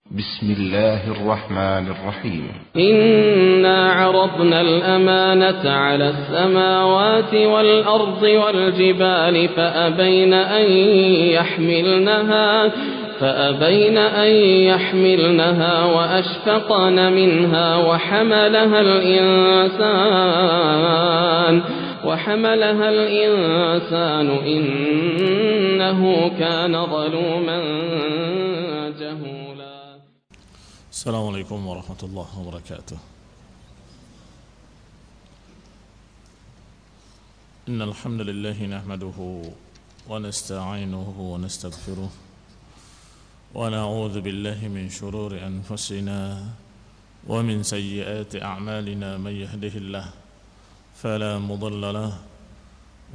بسم الله الرحمن الرحيم إنا عرضنا الأمانة على السماوات والأرض والجبال فأبين أن يحملنها وأشفقن منها وحملها الإنسان إنه كان ظلوما جهولا. السلام عليكم ورحمة الله وبركاته. إن الحمد لله نحمده ونستعينه ونستغفره ونعوذ بالله من شرور أنفسنا ومن سيئات أعمالنا. من يهده الله فلا مضل له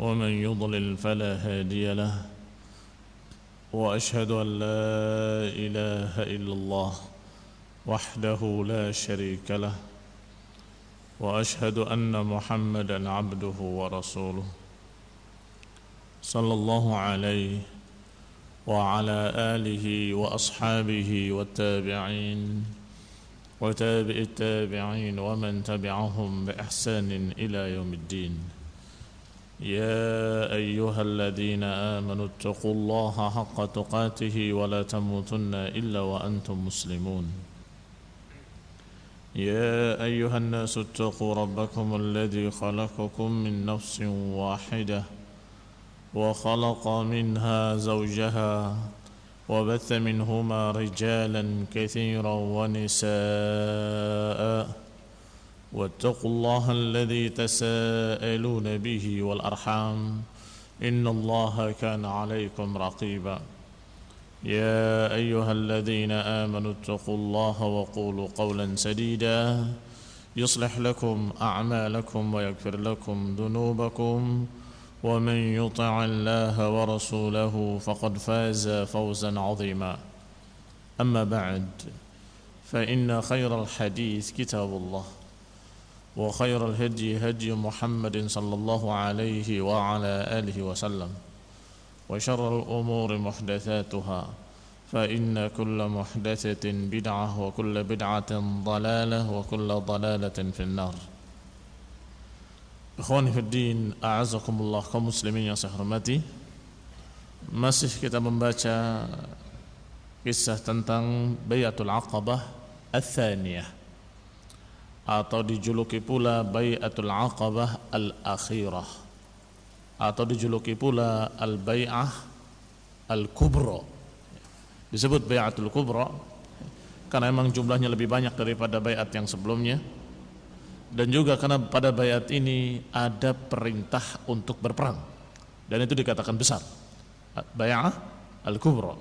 ومن يضلل فلا هادي له، وأشهد أن لا إله إلا الله وحده لا شريك له، وأشهد أن محمدا عبده ورسوله صلى الله عليه وعلى آله وأصحابه والتابعين وتابع التابعين ومن تبعهم بإحسان إلى يوم الدين. يا أيها الذين آمنوا اتقوا الله حق تقاته ولا تموتن إلا وأنتم مسلمون. يا أيها الناس اتقوا ربكم الذي خلقكم من نفس واحدة وخلق منها زوجها وبث منهما رجالا كثيرا ونساء، واتقوا الله الذي تساءلون به والأرحام إن الله كان عليكم رقيبا. يا أيها الذين آمنوا اتقوا الله وقولوا قولا سديدا يصلح لكم أعمالكم ويغفر لكم ذنوبكم، ومن يطع الله ورسوله فقد فاز فوزا عظيما. أما بعد، فإن خير الحديث كتاب الله، وخير الهدي هدي محمد صلى الله عليه وعلى آله وسلم، وشر الأمور محدثاتها، فإن كل محدثة بدعة وكل بدعة ضلالة وكل ضلالة في النار. Ikhwani fiddin, a'azakumullah, kaum muslimin yang saya hormati. Masih kita membaca kisah tentang Bai'atul Aqabah Ats-Tsaniyah, atau dijuluki pula Bai'atul Aqabah Al-Akhirah, atau dijuluki pula Al-Bai'ah Al-Kubra. Disebut Bai'atul Kubra karena memang jumlahnya lebih banyak daripada bai'at yang sebelumnya, dan juga karena pada bai'at ini ada perintah untuk berperang, dan itu dikatakan besar. Bai'ah Al-Kubra,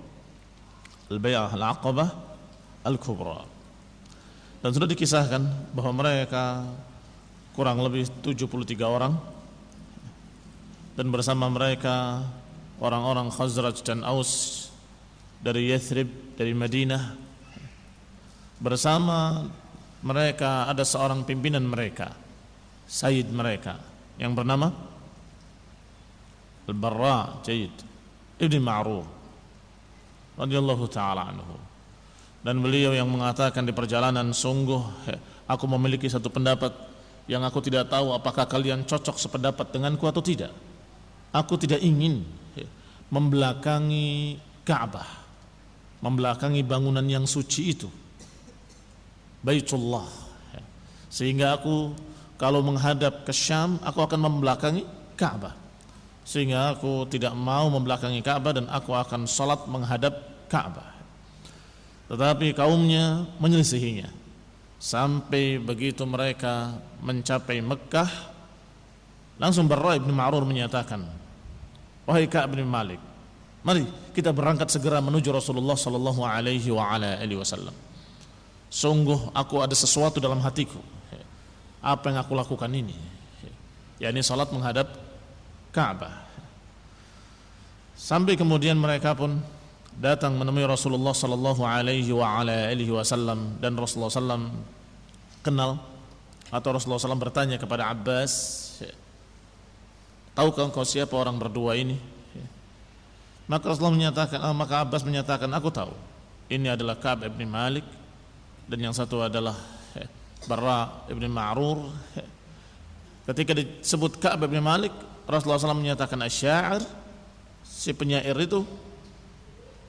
Al-Bai'ah Al-Aqabah Al-Kubra. Dan sudah dikisahkan bahwa mereka kurang lebih 73 orang, dan bersama mereka orang-orang Khazraj dan Aus dari Yathrib, dari Madinah. Bersama mereka ada seorang pimpinan mereka, sayyid mereka, yang bernama Al-Barra Jayyid Ibn Ma'ruf radhiyallahu ta'ala anhu. Dan beliau yang mengatakan di perjalanan, sungguh aku memiliki satu pendapat yang aku tidak tahu apakah kalian cocok sependapat denganku atau tidak. Aku tidak ingin membelakangi Ka'bah, membelakangi bangunan yang suci itu, Baitullah, sehingga aku kalau menghadap ke Syam, aku akan membelakangi Ka'bah, sehingga aku tidak mau membelakangi Ka'bah dan aku akan salat menghadap Ka'bah. Tetapi kaumnya menyelisihinya, sampai begitu mereka mencapai Mekkah, langsung Barra bin Ma'rur menyatakan, wahai Ka'ab bin Malik, mari kita berangkat segera menuju Rasulullah sallallahu alaihi wa ala alihi wasallam. Sungguh aku ada sesuatu dalam hatiku. Apa yang aku lakukan ini, yakni salat menghadap Ka'bah. Sampai kemudian mereka pun datang menemui Rasulullah sallallahu alaihi wa ala alihi wasallam, dan Rasulullah sallam kenal, atau Rasulullah sallam bertanya kepada Abbas, tahukah engkau siapa orang berdua ini? Maka Rasulullah menyatakan, maka Abbas menyatakan, aku tahu. ini adalah Ka'ab ibn Malik dan yang satu adalah Barra ibn Ma'rur. Ketika disebut Ka'ab ibn Malik, Rasulullah SAW menyatakan asy-sya'ir, si penyair itu,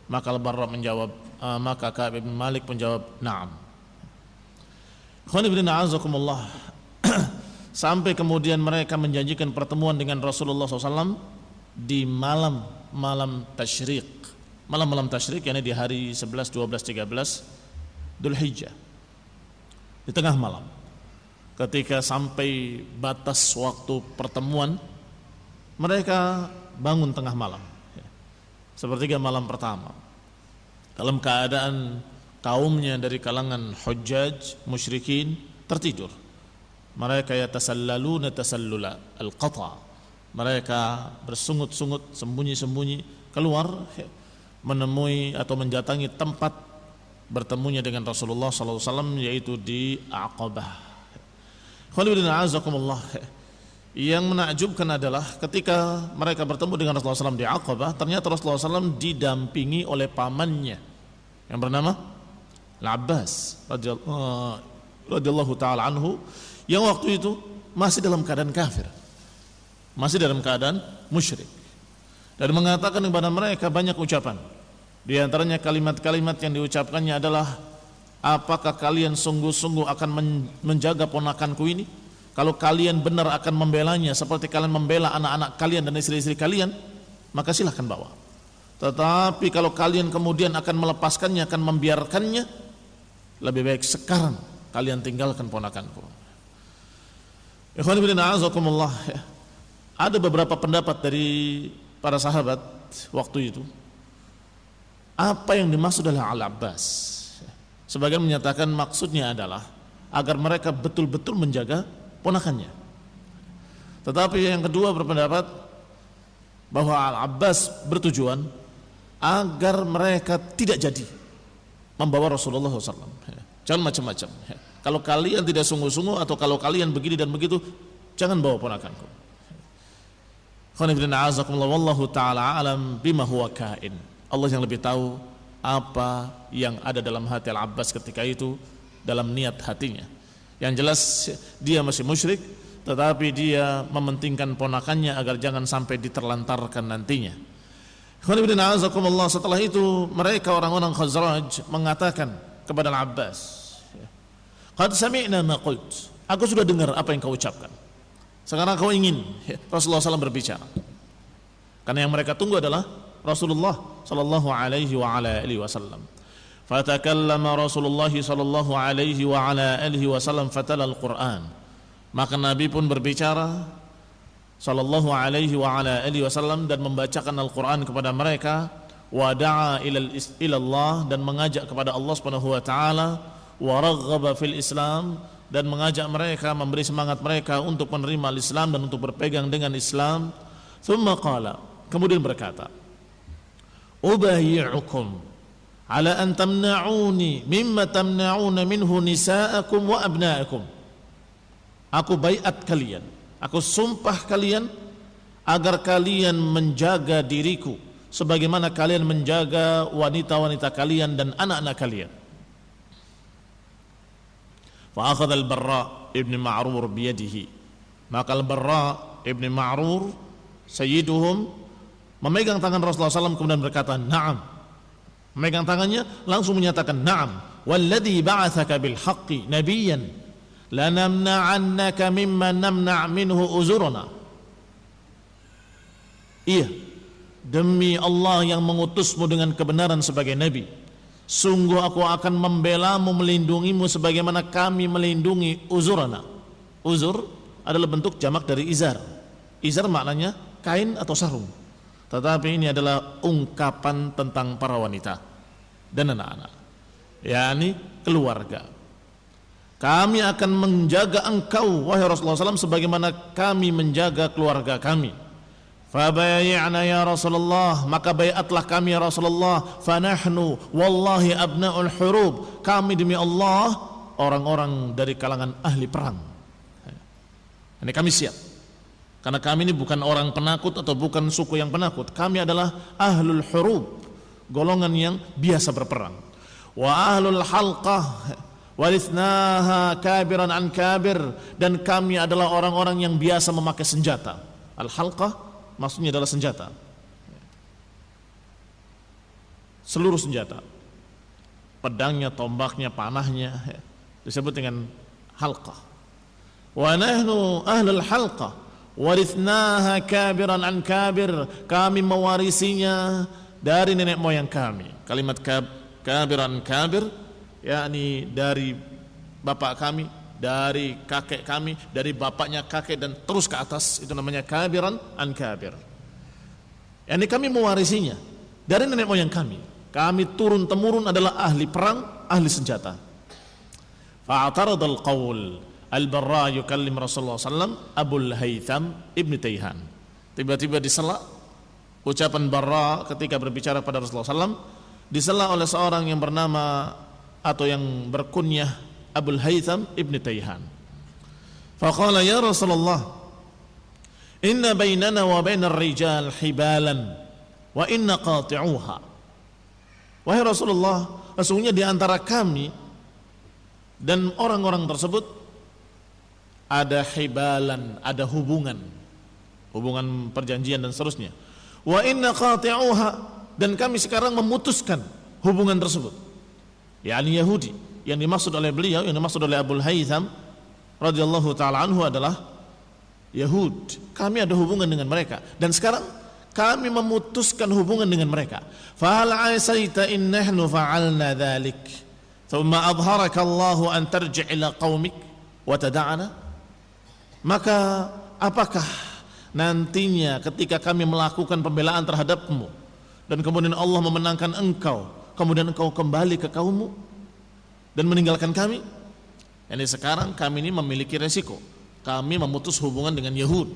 maka Barra menjawab, maka Ka'ab ibn Malik menjawab na'am. Sampai kemudian mereka menjanjikan pertemuan dengan Rasulullah SAW di malam tasyrik, malam tasyrik, yakni di hari 11, 12, 13 Dzulhijjah, di tengah malam. Ketika sampai batas waktu pertemuan, mereka bangun tengah malam, sepertiga malam pertama, dalam keadaan kaumnya dari kalangan hujjaj musyrikin tertidur. Mereka yatasallaluna tasallula al-qata', mereka bersungut-sungut, sembunyi-sembunyi keluar menemui atau mendatangi tempat bertemunya dengan Rasulullah SAW, yaitu di Aqabah. Yang menakjubkan adalah ketika mereka bertemu dengan Rasulullah SAW di Aqabah, ternyata Rasulullah SAW didampingi oleh pamannya yang bernama Al-Abbas radhiyallahu ta'ala anhu, yang waktu itu masih dalam keadaan kafir, masih dalam keadaan musyrik, dan mengatakan kepada mereka banyak ucapan. Di antaranya kalimat-kalimat yang diucapkannya adalah, apakah kalian sungguh-sungguh akan menjaga ponakanku ini? Kalau kalian benar akan membelanya seperti kalian membela anak-anak kalian dan istri-istri kalian, maka silahkan bawa. Tetapi kalau kalian kemudian akan melepaskannya, akan membiarkannya, lebih baik sekarang kalian tinggalkan ponakanku. Ikhwan fillah, a'azakumullah. Ada beberapa pendapat dari para sahabat waktu itu, apa yang dimaksud adalah Al-Abbas. Sebagian menyatakan maksudnya adalah agar mereka betul-betul menjaga ponakannya. Tetapi yang kedua berpendapat bahwa Al-Abbas bertujuan agar mereka tidak jadi membawa Rasulullah SAW. Jangan macam-macam. Kalau kalian tidak sungguh-sungguh atau kalau kalian begini dan begitu, jangan bawa ponakanku. Wallahu ta'ala alam bima huwa kain. Allah yang lebih tahu apa yang ada dalam hati Al-Abbas ketika itu, dalam niat hatinya. Yang jelas dia masih musyrik, tetapi dia mementingkan ponakannya agar jangan sampai diterlantarkan nantinya. Setelah itu mereka orang-orang Khazraj mengatakan kepada Al-Abbas, qad sami'na ma qult, aku sudah dengar apa yang kau ucapkan. Sekarang kau ingin Rasulullah SAW berbicara. Karena yang mereka tunggu adalah Rasulullah sallallahu alaihi wa ala alihi wasallam. Fatakallama Rasulullah sallallahu alaihi wa ala alihi wasallam fatala al-Qur'an. Maka Nabi pun berbicara sallallahu alaihi wa ala alihi wasallam dan membacakan Al-Qur'an kepada mereka, wa da'a ila Allah, dan mengajak kepada Allah Subhanahu wa taala, wa raghaba fil Islam, dan mengajak mereka, memberi semangat mereka untuk menerima Islam dan untuk berpegang dengan Islam. Thumma qala, kemudian berkata, ubayyi'ukum ala an tamna'uni mimma tamna'una minhu nisa'akum wa abna'akum. Aku baiat kalian, aku sumpah kalian agar kalian menjaga diriku sebagaimana kalian menjaga wanita-wanita kalian dan anak-anak kalian. Fa akhadha al-Barra ibn Ma'rur biyadihi. Maka al-Barra ibn Ma'rur sayyiduhum memegang tangan Rasulullah SAW kemudian berkata na'am. Memegang tangannya langsung menyatakan na'am. Walladhi ba'athaka bil haqqi nabiyyan lanamna'annaka mimma namna' minhu uzurana. Iya, demi Allah yang mengutusmu dengan kebenaran sebagai nabi, sungguh aku akan membelamu, melindungimu sebagaimana kami melindungi uzurana. Uzur adalah bentuk jamak dari izar. Izar maknanya kain atau sarung, tetapi ini adalah ungkapan tentang para wanita dan anak-anak, yakni keluarga. Kami akan menjaga engkau wahai Rasulullah SAW sebagaimana kami menjaga keluarga kami. Fabayi'na ya Rasulullah, maka baiatlah kami ya Rasulullah. Fanahnu wallahi abna'ul hurub, kami demi Allah orang-orang dari kalangan ahli perang. Ini kami siap, karena kami ini bukan orang penakut atau bukan suku yang penakut. Kami adalah ahlul hurub, golongan yang biasa berperang. Wa ahlul halqah warithnaha kabiran an kabir, dan kami adalah orang-orang yang biasa memakai senjata. Al-halqah maksudnya adalah senjata, seluruh senjata, pedangnya, tombaknya, panahnya, disebut dengan halqah. Wa nahnu ahlul halqah warithnaha kabiran an kabir, kami mewarisinya dari nenek moyang kami. Kalimat kabiran kabir yakni dari bapak kami, dari kakek kami, dari bapaknya kakek, dan terus ke atas, itu namanya kabiran an kabir. Yani kami mewarisinya dari nenek moyang kami. Kami turun temurun adalah ahli perang, ahli senjata. Fa'ataradal qawl Al-Barra yukallim Rasulullah SAW Abul Haytham Ibn Tayhan. Tiba-tiba disela ucapan Barra ketika berbicara pada Rasulullah SAW, disela oleh seorang yang bernama atau yang berkunyah Abul Haytham Ibn Tayhan. Faqala ya Rasulullah, inna bainana wa bainar rijal hibalan wa inna qati'uha. Wahai Rasulullah, sesungguhnya di antara kami dan orang-orang tersebut ada hibalan, ada hubungan perjanjian dan seterusnya. Wa inna qati'uha, dan kami sekarang memutuskan hubungan tersebut. yakni Yahudi. Yang dimaksud oleh beliau, yang dimaksud oleh Abul Haytham radhiyallahu taala anhu adalah Yahud. Kami ada hubungan dengan mereka, dan sekarang kami memutuskan hubungan dengan mereka. Fa hal asaita in nahnu fa'alna dhalik thumma adharaka Allahu an tarji' ila qaumik wa tada'ana. Maka apakah nantinya ketika kami melakukan pembelaan terhadapmu dan kemudian Allah memenangkan engkau, kemudian engkau kembali ke kaummu dan meninggalkan kami? Yani sekarang kami ini memiliki resiko, kami memutus hubungan dengan Yahud.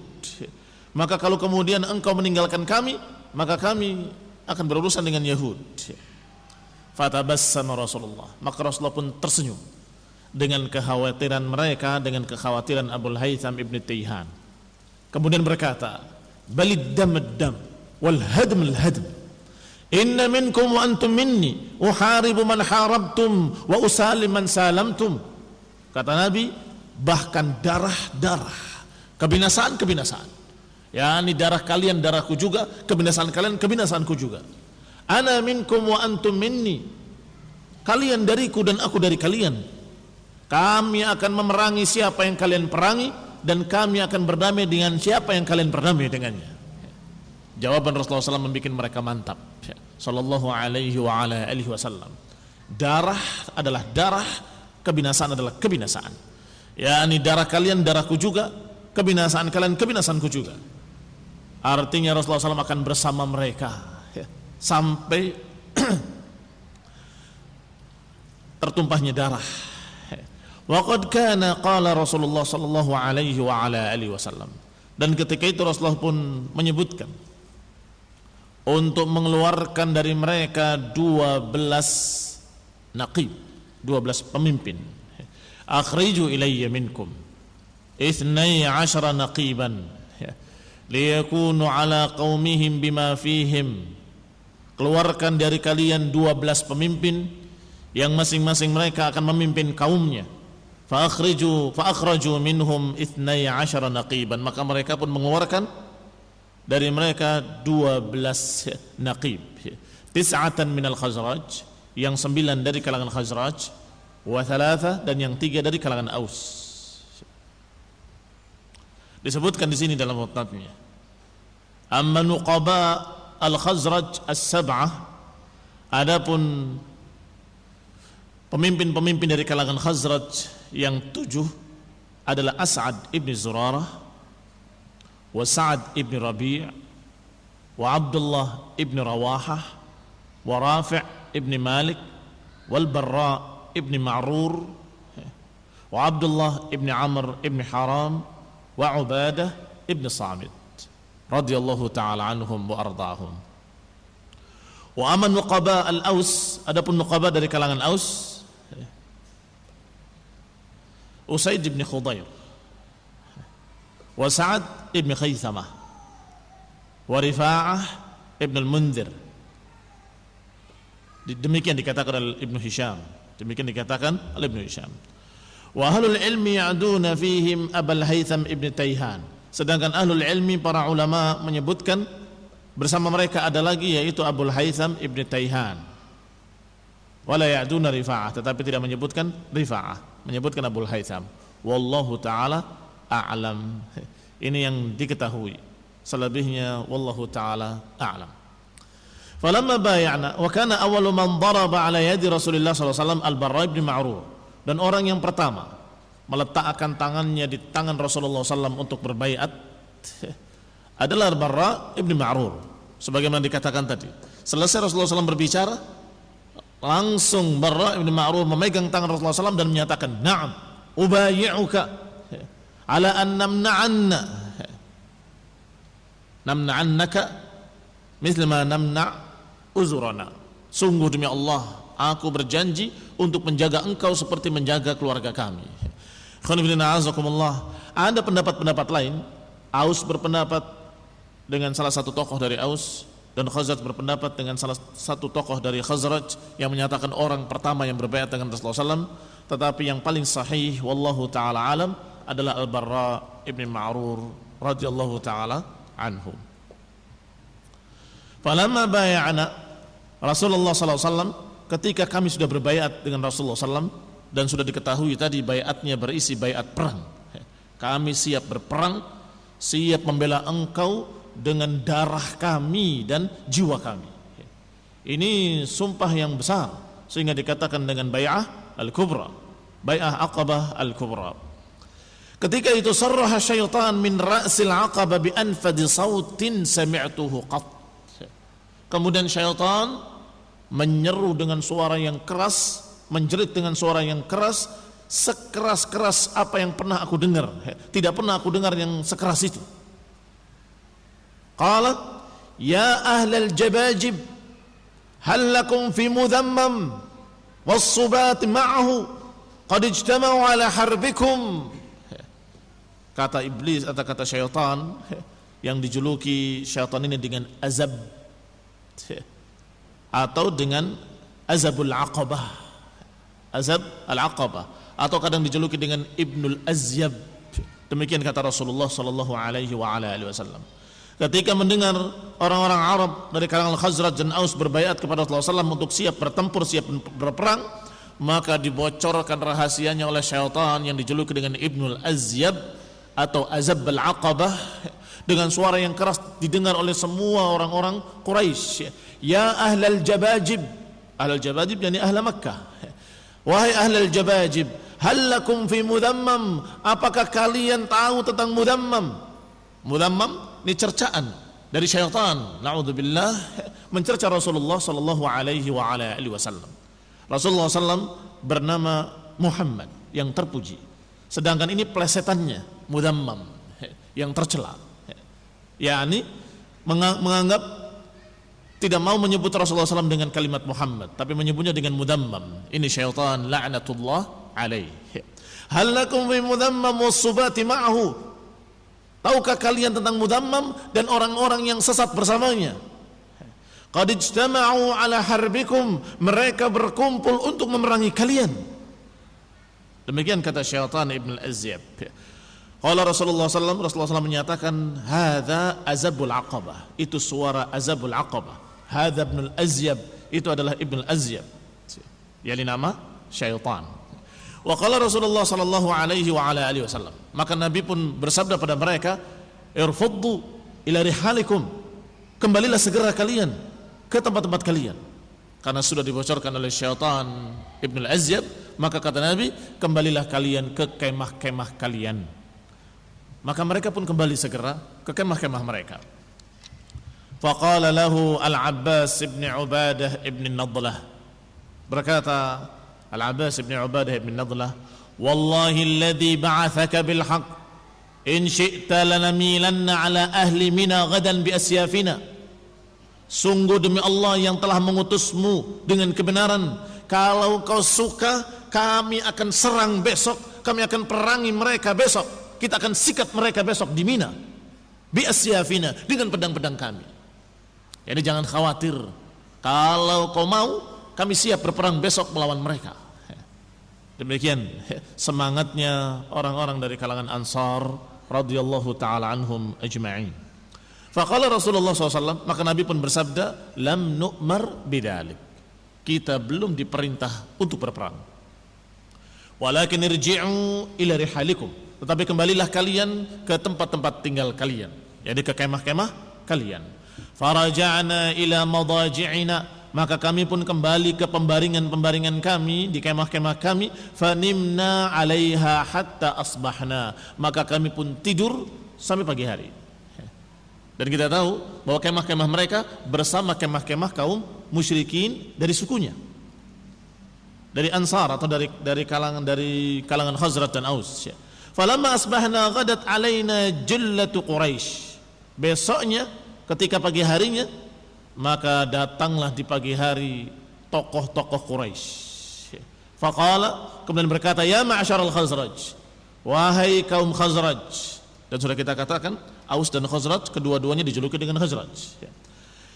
Maka kalau kemudian engkau meninggalkan kami, maka kami akan berurusan dengan Yahud. Fatabassama Rasulullah, maka Rasulullah pun tersenyum dengan kekhawatiran mereka, dengan kekhawatiran Abul Haytham Ibn Tayhan. Kemudian berkata, balid dam wal hadm al hadm, inna minkum wa antum minni uharibu man harabtum wa usalim man salamtum. Kata Nabi, bahkan darah-darah, kebinasaan-kebinasaan, yakni darah kalian darahku juga, kebinasaan kalian kebinasaanku juga. Ana minkum wa antum minni, kalian dariku dan aku dari kalian. Kami akan memerangi siapa yang kalian perangi, dan kami akan berdamai dengan siapa yang kalian berdamai dengannya. Jawaban Rasulullah SAW membuat mereka mantap. Sallallahu alaihi wa ala alihi wasallam. Darah adalah darah, kebinasaan adalah kebinasaan. yakni darah kalian darahku juga, kebinasaan kalian kebinasaanku juga. Artinya Rasulullah SAW akan bersama mereka sampai tertumpahnya darah. Wa qad kana qala Rasulullah sallallahu alaihi wa ala alihi wasallam, dan ketika itu Rasulullah pun menyebutkan untuk mengeluarkan dari mereka 12 naqib, 12 pemimpin. Akhriju ilayya minkum 12 naqiban liyakunu ala qaumihim bima fihim. Keluarkan dari kalian 12 pemimpin yang masing-masing mereka akan memimpin kaumnya. Fa akhraju minhum 12 naqiban, maka mereka pun mengeluarkan dari mereka 12 naqib. 9 minal Khazraj, yang 9 dari kalangan Khazraj, wa 3 dan yang 3 dari kalangan Aus. Disebutkan di sini dalam mutnadnya, amma nuqaba al-Khazraj as-sab'ah, adapun pemimpin-pemimpin dari kalangan Khazraj yang 7 adalah As'ad ibn Zurarah, wa Sa'ad ibn Rabi', wa Abdullah ibn Rawahah, wa Rafi' ibn Malik, wal Barra ibn Ma'rur, wa Abdullah ibn Amr ibn Haram, wa Ubadah ibn Samit radhiyallahu ta'ala anhum wa ardahum. Wa aman nuqaba al-Aus, adapun nuqaba dari kalangan Aus, Usaid ibn Khudair, wa Sa'ad ibn Khaythamah, wa Rifa'ah ibn al-Mundhir, Demikian dikatakan oleh Ibnu Hisham. Demikian dikatakan oleh Ibnu Hisham. Wa ahlul ilmi ya'duna fihim Abul Haytham ibn Tayhan. Sedangkan ahlul ilmi, para ulama, menyebutkan bersama mereka ada lagi, yaitu Abul Haytham ibn Tayhan. Wala ya'duna Rifa'ah, tetapi tidak menyebutkan Rifa'ah, menyebutkan Abul Haytham. Wallahu ta'ala a'lam. Ini yang diketahui. Selebihnya wallahu ta'ala a'lam. Falamma bay'ana wa kana awwalu man daraba ala yadi Rasulullah sallallahu alaihi wasallam Al-Barra bin Ma'rur, dan orang yang pertama meletakkan tangannya di tangan Rasulullah SAW untuk berbaiat adalah Al-Barra bin Ma'rur. Sebagaimana dikatakan tadi, selesai Rasulullah SAW berbicara, langsung Barra bin Ma'rur memegang tangan Rasulullah SAW dan menyatakan, "Na'am, ubayyi'uka ala an namna'annaka misla ma namna' uzurana." Sungguh demi Allah, aku berjanji untuk menjaga engkau seperti menjaga keluarga kami. Ada pendapat-pendapat lain. Aus berpendapat dengan salah satu tokoh dari Aus, dan Khazraj berpendapat dengan salah satu tokoh dari Khazraj yang menyatakan orang pertama yang berbaiat dengan Rasulullah SAW. Tetapi yang paling sahih, wallahu ta'ala alam, adalah Al-Barra ibn Ma'rur radhiyallahu ta'ala anhu. Falamma bay'ana Rasulullah SAW, ketika kami sudah berbaiat dengan Rasulullah SAW, dan sudah diketahui tadi baiatnya berisi baiat perang, kami siap berperang, siap membela engkau dengan darah kami dan jiwa kami. Ini sumpah yang besar, sehingga dikatakan dengan bai'ah al-kubra, bai'ah Aqabah al-kubra. Ketika itu sarraha syaitan min ra'sil Aqabah bi anfadi sautin sami'tuhu qat. Kemudian syaitan menyeru dengan suara yang keras, menjerit dengan suara yang keras, sekeras-keras apa yang pernah aku dengar. Tidak pernah aku dengar yang sekeras itu. Qala ya ahlal jabajib hal lakum fi mudhammam was-subat ma'ahu qad ijtama'u ala harbikum. Kata iblis atau kata syaitan yang dijuluki syaitan ini dengan azab atau dengan azabul aqabah, azab al-aqabah, atau kadang dijuluki dengan Ibnul Azyab. Demikian kata Rasulullah sallallahu alaihi wasallam. Ketika mendengar orang-orang Arab dari kalangan Khazraj dan Aus berbaiat kepada Rasulullah SAW untuk siap bertempur, siap berperang, maka dibocorkan rahasianya oleh syaitan yang dijuluki dengan Ibnul Azyab atau azab al-aqabah, dengan suara yang keras didengar oleh semua orang-orang Quraisy. Ya ahlal jabajib, ahlal jabajib yakni ahla Makkah, wahai ahlal jabajib, hal lakum fi mudhammam, apakah kalian tahu tentang mudhammam? Mudhammam ini cercaan dari syaitan, na'udzubillah, mencerca Rasulullah sallallahu alaihi wasallam. Rasulullah SAW bernama Muhammad, yang terpuji, sedangkan ini plesetannya mudhammam, yang tercela. yakni menganggap tidak mau menyebut Rasulullah SAW dengan kalimat Muhammad, tapi menyebutnya dengan mudhammam. Ini syaitan la'natullah alaih. Hal lakum fi mudhammam was-subati ma'ahu, tahukah kalian tentang mudhammam dan orang-orang yang sesat bersamanya? Qad ijtama'u ala harbikum, mereka berkumpul untuk memerangi kalian. Demikian kata syaitan Ibn al-Azyab. Qala Rasulullah SAW menyatakan, hadza azabul aqabah, itu suara azabul aqabah. Hadza Ibn al-Azyab, itu adalah Ibn al-Azyab, yakni nama syaitan. Wa qala Rasulullah sallallahu alaihi wasallam, maka Nabi pun bersabda pada mereka, irfuddu ila rihalikum, kembalilah segera kalian ke tempat-tempat kalian. Karena sudah dibocorkan oleh syaitan Ibn al-Azyab, maka kata Nabi, kembalilah kalian ke kemah-kemah kalian. Maka mereka pun kembali segera ke kemah-kemah mereka. Faqala lahu Al-Abbas ibn Ubadah ibn Nadlah, berkata Al-Abbas ibn Ubadah ibn Nadlah, wallahi alladhi ba'athaka bil haqq in syi'ta lanamilanna ala ahli Mina gadan bi asyafina. Sungguh demi Allah yang telah mengutusmu dengan kebenaran, kalau kau suka kami akan serang besok, kami akan perangi mereka besok, kita akan sikat mereka besok di Mina bi asyafina, dengan pedang-pedang kami. Jadi jangan khawatir, kalau kau mau kami siap berperang besok melawan mereka. Demikian semangatnya orang-orang dari kalangan Ansar radhiyallahu taala anhum ajma'in. Faqala Rasulullah SAW, maka Nabi pun bersabda, lam nu'mar bidalik, kita belum diperintah untuk berperang. Walakin irji'u ila rihalikum, tetapi kembalilah kalian ke tempat-tempat tinggal kalian, jadi ke kemah-kemah kalian. Faraja'na ila madaji'ina, maka kami pun kembali ke pembaringan-pembaringan kami di kemah-kemah kami. Fanimna 'alaiha hatta asbahna, maka kami pun tidur sampai pagi hari. Dan kita tahu bahwa kemah-kemah mereka bersama kemah-kemah kaum musyrikin dari sukunya, dari Ansar atau dari kalangan Khazraj dan Aus. Falamma asbahna ghadat alaina jillatu Quraisy, besoknya ketika pagi harinya, maka datanglah di pagi hari tokoh-tokoh Quraisy. Faqala, kemudian berkata, ya ma'syaral Khazraj, wahai kaum Khazraj. Dan sudah kita katakan Aus dan Khazraj kedua-duanya dijuluki dengan Khazraj.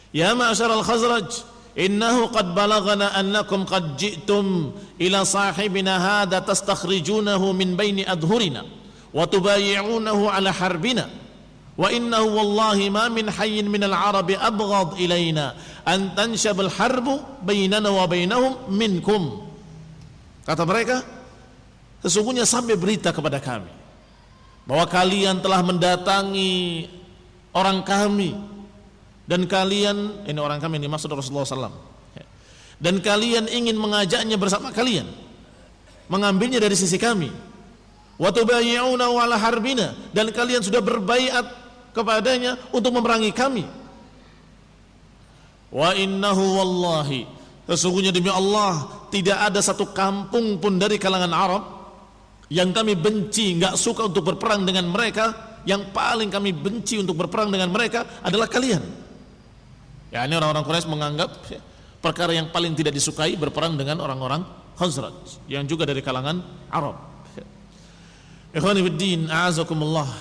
Ya ma'syaral Khazraj, innahu qad balagana annakum qad ji'tum ila sahibina hadha tastakhrijunahu min baini adhurina wa tubayi'unahu ala harbina wa innahu wallahi ma min hayyin min al-arabi abghad ilayna an tanshab al-harbu bainana wa bainahum minkum. Kata mereka, sesungguhnya sampai berita kepada kami bahwa kalian telah mendatangi orang kami, dan kalian, ini orang kami yang dimaksud Rasulullah SAW, dan kalian ingin mengajaknya bersama kalian, mengambilnya dari sisi kami. Wa tubayyi'una ala harbina, dan kalian sudah berbaiat kepadanya untuk memerangi kami. Wa innahu wallahi, sesungguhnya demi Allah, tidak ada satu kampung pun dari kalangan Arab yang kami benci, enggak suka untuk berperang dengan mereka. Yang paling kami benci untuk berperang dengan mereka adalah kalian. Ya, ini orang-orang Quraisy menganggap perkara yang paling tidak disukai berperang dengan orang-orang Khazraj yang juga dari kalangan Arab. Ikhwani fiddin, a'azakumullah.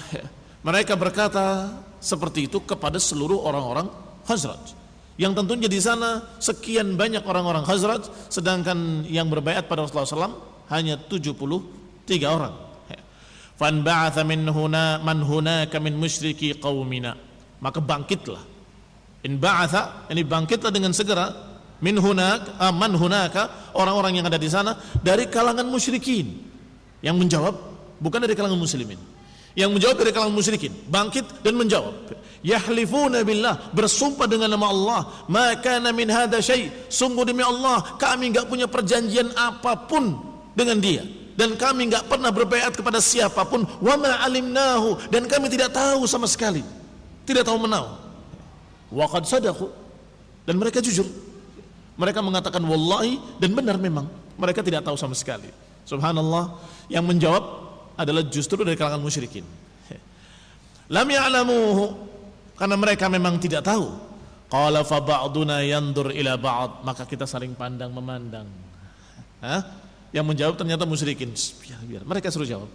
Mereka berkata seperti itu kepada seluruh orang-orang Khazraj, yang tentunya di sana sekian banyak orang-orang Khazraj, sedangkan yang berbaiat pada Rasulullah SAW hanya 73 orang. Fan ba'atha min huna man hunaka min musyriki qaumina, maka bangkitlah, in ba'atha, ini bangkitlah dengan segera, min hunak, man hunaka, orang-orang yang ada di sana dari kalangan musyrikin. Yang menjawab bukan dari kalangan muslimin, yang menjawab dari kalangan musyrikin, bangkit dan menjawab, yahlifuna billah, bersumpah dengan nama Allah, ma kana min hadza syai', sungguh demi Allah kami enggak punya perjanjian apapun dengan dia, dan kami enggak pernah berbaiat kepada siapapun, wa ma alimnahu, dan kami tidak tahu sama sekali, tidak tahu menahu. Wa qad sadaqu, dan mereka jujur, mereka mengatakan wallahi, dan benar memang mereka tidak tahu sama sekali. Subhanallah, yang menjawab adalah justru dari kalangan musyrikin. Lam ya'lamuhu, karena mereka memang tidak tahu. Qala fa ba'duna yandur ila ba'd, maka kita saling pandang memandang. Yang menjawab ternyata musyrikin. Biar mereka suruh jawab.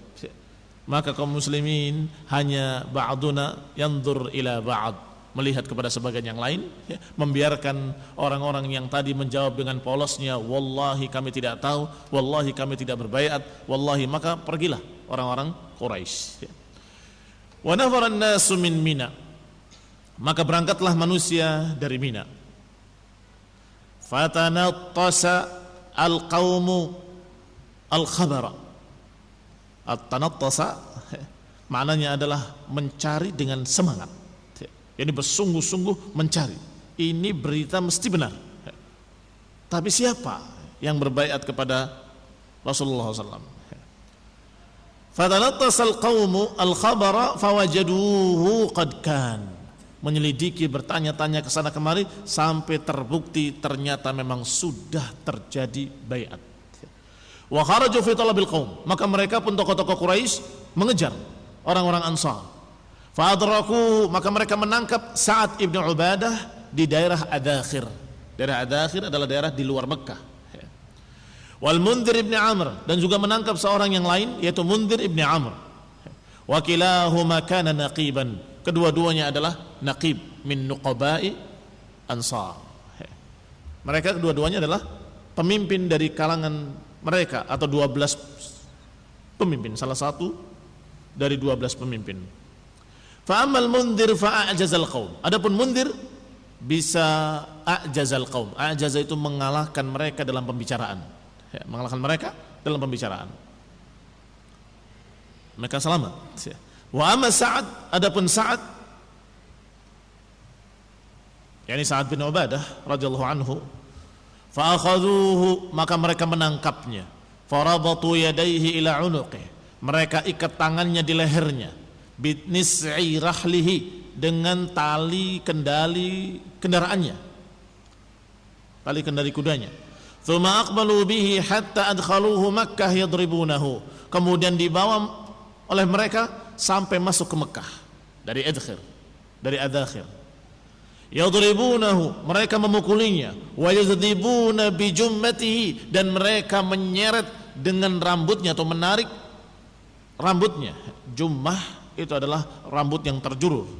Maka kaum muslimin hanya ba'duna yandur ila ba'd, melihat kepada sebagian yang lain, membiarkan orang-orang yang tadi menjawab dengan polosnya, wallahi kami tidak tahu, wallahi kami tidak berbaiat, wallahi, maka pergilah orang-orang Quraisy. Wa nafara an-nasu min Mina, maka berangkatlah manusia dari Mina. Fatanattasa al-qaumu al-khabara. At-tanattasa maknanya adalah mencari dengan semangat, jadi bersungguh-sungguh mencari, ini berita mesti benar. Tapi siapa yang berbaiat kepada Rasulullah SAW? Fatanatasal qawmu al-khabara fawajaduhu qad kan, menyelidiki, bertanya-tanya ke sana kemari sampai terbukti ternyata memang sudah terjadi baiat. Wa kharaju fi talabil qaum, maka mereka pun tokoh-tokoh Quraisy mengejar orang-orang Ansar. Fadraku, maka mereka menangkap Sa'ad ibn Ubadah di daerah Adakhir. Daerah Adakhir adalah daerah di luar Mekah. Wal Mundhir ibn Amr, dan juga menangkap seorang yang lain yaitu Mundhir ibn Amr. Wa kilahuma kana naqiban, kedua-duanya adalah naqib min nuqaba'i Ansar. Mereka kedua-duanya adalah pemimpin dari kalangan mereka atau 12 pemimpin, salah satu dari 12 pemimpin. Fa amal Mundhir fa a'jazal qaum. Adapun Mundhir bisa a'jazal qaum. A'jaza itu mengalahkan mereka dalam pembicaraan. Ya, mengalahkan mereka dalam pembicaraan. Mereka selamat. Wa amma Sa'ad, adapun Sa'ad, yakni Sa'ad bin Ubadah radhiyallahu anhu, fa akhadhuhu, maka mereka menangkapnya. Farabatu yadayhi ila unuqih, mereka ikat tangannya di lehernya. Bitnis'i rahlihi, dengan tali kendali kendaraannya, tali kendali kudanya. Tsumma aqbalu bihi hatta adkhaluhu Makkah yadribunahu, kemudian dibawa oleh mereka sampai masuk ke Mekah dari adkhir. Yadribunahu, mereka memukulinya. Wa yadhibuna bi jummatihi, dan mereka menyeret dengan rambutnya atau menarik rambutnya. Jummah itu adalah rambut yang terjulur.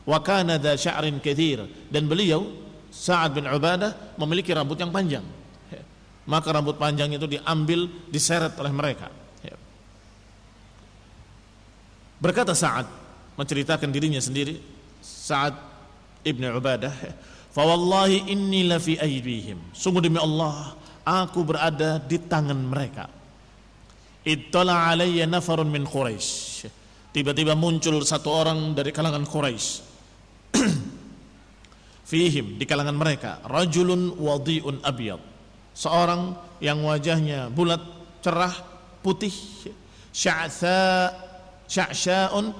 Wa kana dha sya'rin katsir, dan beliau Sa'ad bin Ubadah memiliki rambut yang panjang. Maka rambut panjang itu diambil, diseret oleh mereka. Berkata Sa'ad, menceritakan dirinya sendiri, Sa'ad ibn Ubadah, fa wallahi inni la fi aydihim, sungguh demi Allah aku berada di tangan mereka. Ittala alayya nafarun min Quraisy, tiba-tiba muncul satu orang dari kalangan Quraisy. Fihim, di kalangan mereka, rajulun wadi'un abyad, seorang yang wajahnya bulat, cerah, putih, sya'sya'un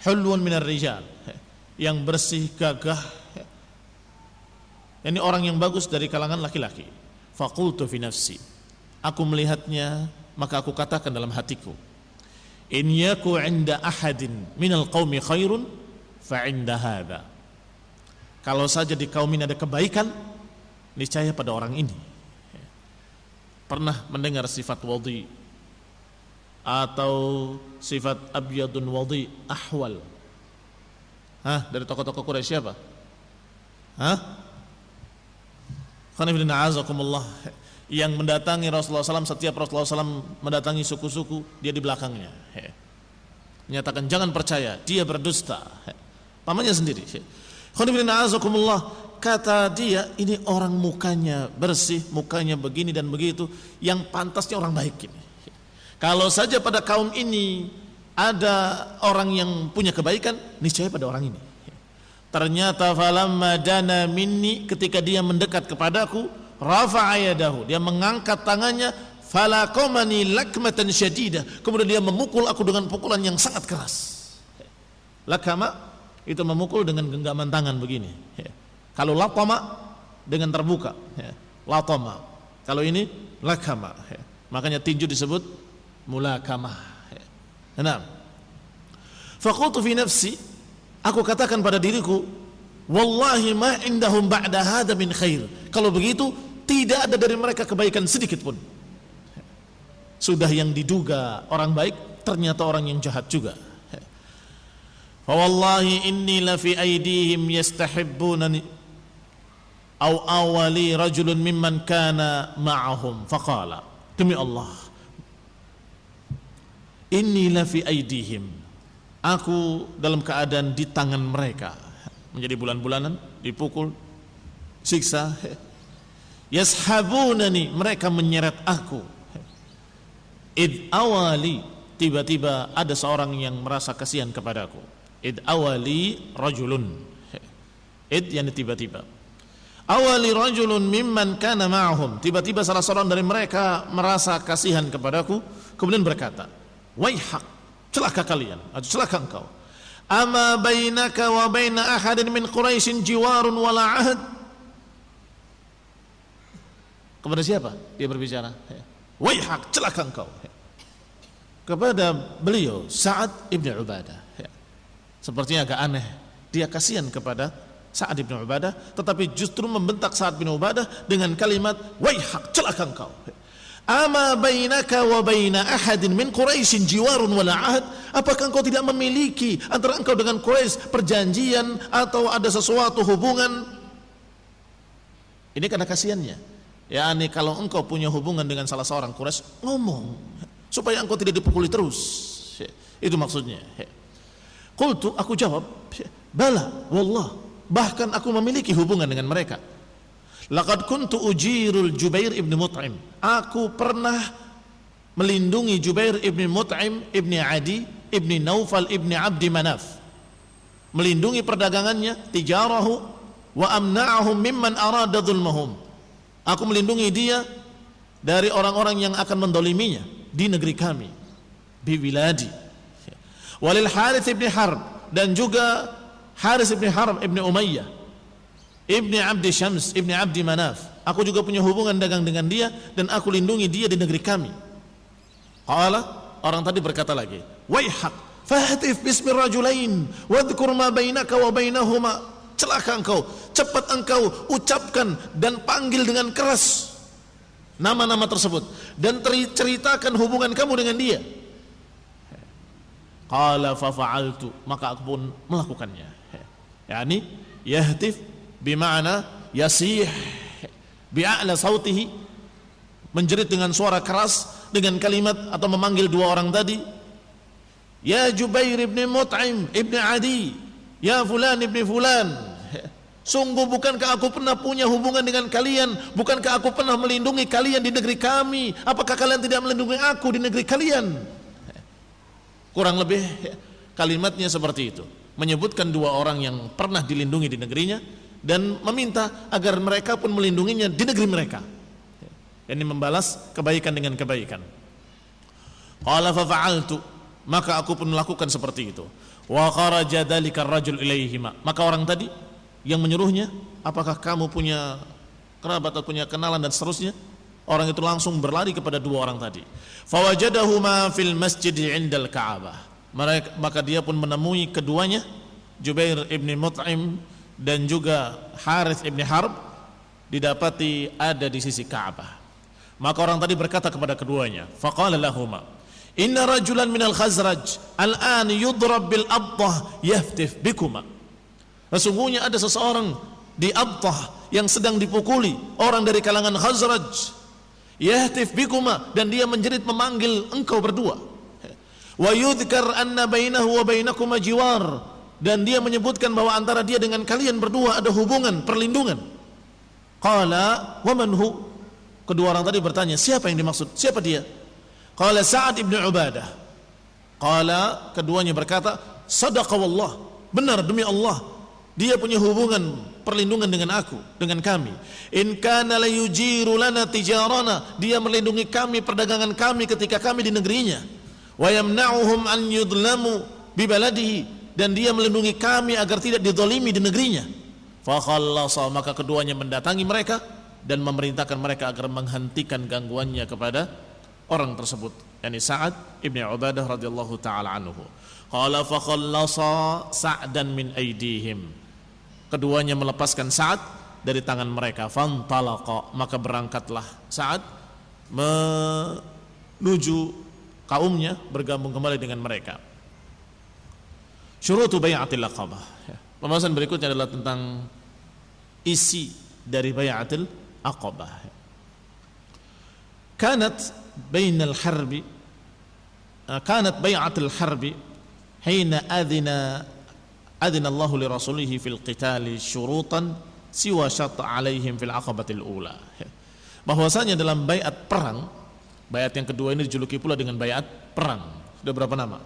hulwun minar rijal, yang bersih, gagah. Ini orang yang bagus dari kalangan laki-laki. Faqultu fi nafsi, aku melihatnya, maka aku katakan dalam hatiku, in yaku 'inda ahadin minal qaumi khairun fa 'inda hadha, kalau saja di kaum ini ada kebaikan, niscaya pada orang ini. Pernah mendengar sifat wadi atau sifat abyadun wadi, ahwal? Dari tokoh-tokoh Quraisy siapa? Khonifidina azakumullah, yang mendatangi Rasulullah SAW, setiap Rasulullah SAW mendatangi suku-suku, dia di belakangnya. Menyatakan jangan percaya, dia berdusta. Pamannya sendiri. Khonifidina azakumullah, kata dia, ini orang mukanya bersih, mukanya begini dan begitu, yang pantasnya orang baik ini. Kalau saja pada kaum ini ada orang yang punya kebaikan, niscaya pada orang ini. Ternyata falamma dana minni, ketika dia mendekat kepadaku, rafa'a yadahu, dia mengangkat tangannya, falaqamani lakmatan syadidah, kemudian dia memukul aku dengan pukulan yang sangat keras. Lakama itu memukul dengan genggaman tangan begini. Kalau latama dengan terbuka, latama. Kalau ini lakama, makanya tinju disebut mulakamah. Nah, faqultu fi nafsi, aku katakan pada diriku, wallahi ma indahum ba'da hadha min khair, kalau begitu tidak ada dari mereka kebaikan sedikit pun. Sudah yang diduga orang baik, ternyata orang yang jahat juga. Fa wallahi inni la fi aydihim yastahibbunani aw awali rajulun mimman kana ma'ahum faqala, demi Allah, inni la fi aydihim, aku dalam keadaan di tangan mereka, menjadi bulan-bulanan, dipukul, siksa. Yashabunani, mereka menyeret aku. Id awali, tiba-tiba ada seorang yang merasa kasihan kepadaku. Id awali rajulun, id yani tiba-tiba, awali rajulun mimman kana ma'ahum, tiba-tiba salah seorang dari mereka merasa kasihan kepadaku, kemudian berkata, waihak, celaka kalian, atau celaka engkau, ama bainaka wa baina ahadin min Quraisyin jiwarun wala ahad. Kepada siapa dia berbicara? Waihak, celaka engkau. Kepada beliau Sa'ad ibn Ubadah. Sepertinya agak aneh, dia kasihan kepada Sa'ad ibn Ubadah, tetapi justru membentak Sa'ad bin Ubadah dengan kalimat waihak, celaka engkau. Ama bainaka wa baina ahadin min Quraisyin jiwarun wala ahad, apakah engkau tidak memiliki antara engkau dengan Quraisy perjanjian atau ada sesuatu hubungan? Ini karena kasihannya. yakni kalau engkau punya hubungan dengan salah seorang Quraisy, ngomong supaya engkau tidak dipukuli terus. Itu maksudnya. Qultu, aku jawab, bala wallah, bahkan aku memiliki hubungan dengan mereka. Laqad kuntu ujirul Jubair ibn Mut'im, aku pernah melindungi Jubair ibn Mut'im ibn Adi ibn Naufal ibn Abdi Manaf, melindungi perdagangannya, tijarahu wa amna'ahum mimman arada dhulmahum. Aku melindungi dia dari orang-orang yang akan mendoliminya di negeri kami, di wiladi. Walil Harith ibn Harb, dan juga Harith ibn Harb ibn Umayyah ibn Abdi Syams ibn Abdi Manaf, aku juga punya hubungan dagang dengan dia dan aku lindungi dia di negeri kami. Qala, orang tadi berkata lagi, waihak fahatif bismi rajulain wadhkur ma bainaka wa bainahuma, celaka engkau, cepat engkau ucapkan dan panggil dengan keras nama-nama tersebut dan ceritakan hubungan kamu dengan dia. Qala fa fa'altu, maka aku pun melakukannya. Yani yahtif bima'na yasih bi'a'la sautihi, menjerit dengan suara keras dengan kalimat atau memanggil dua orang tadi, ya Jubair ibn Mut'im ibn Adi, ya fulan ibn fulan, sungguh bukankah aku pernah punya hubungan dengan kalian, bukankah aku pernah melindungi kalian di negeri kami, apakah kalian tidak melindungi aku di negeri kalian? Kurang lebih kalimatnya seperti itu, menyebutkan dua orang yang pernah dilindungi di negerinya dan meminta agar mereka pun melindunginya di negeri mereka. Ini membalas kebaikan dengan kebaikan. Qala fa fa'altu, maka aku pun melakukan seperti itu. Wa kharaja dzalika ar-rajul ilaihima, maka orang tadi yang menyuruhnya, apakah kamu punya kerabat atau punya kenalan dan seterusnya, orang itu langsung berlari kepada dua orang tadi. Fawajadahuma fil masjid 'indal Ka'bah, maka dia pun menemui keduanya, Jubair ibn Mut'im dan juga Harith ibn Harb, didapati ada di sisi Ka'bah. Maka orang tadi berkata kepada keduanya, faqala lahuma, inna rajulan minal Khazraj al-an yudrab bil abtah yahtif bikuma. Sesungguhnya ada seseorang di Abtah yang sedang dipukuli, orang dari kalangan Khazraj, yahtif bikuma, dan dia menjerit memanggil engkau berdua. Wa yudhkar anna bainahu wa bainakuma jiwar, dan dia menyebutkan bahwa antara dia dengan kalian berdua ada hubungan perlindungan. Qala wa man hu, kedua orang tadi bertanya, siapa yang dimaksud, siapa dia? Qala Sa'ad ibn Ubadah. Qala, keduanya berkata, sadaqa wallah, benar demi Allah, dia punya hubungan perlindungan dengan aku, dengan kami. In kana la yujiru lana tijarana, dia melindungi kami perdagangan kami ketika kami di negerinya. Wa yamna'uhum an yudlamu bi baladihi, dan dia melindungi kami agar tidak dizalimi di negerinya. Fa khallasa, maka keduanya mendatangi mereka dan memerintahkan mereka agar menghentikan gangguannya kepada orang tersebut, yakni Sa'ad ibn Ubadah radhiyallahu taala anhu. Qala fa khallasa Sa'dan min aydihim, keduanya melepaskan Sa'ad dari tangan mereka. Fantalaqa, maka berangkatlah Sa'ad menuju kaumnya, bergabung kembali dengan mereka. Syurutu bai'atil aqabah. Pembahasan berikutnya adalah tentang isi dari bai'atil aqabah. Kanat bainal harbi, kanat bai'atil harbi hina adina Allah li rasulihi fil qitali syurutan siwa syata alaihim fil aqabatil ula. Bahwasanya dalam baiat perang, baiat yang kedua ini dijuluki pula dengan baiat perang. Sudah berapa nama?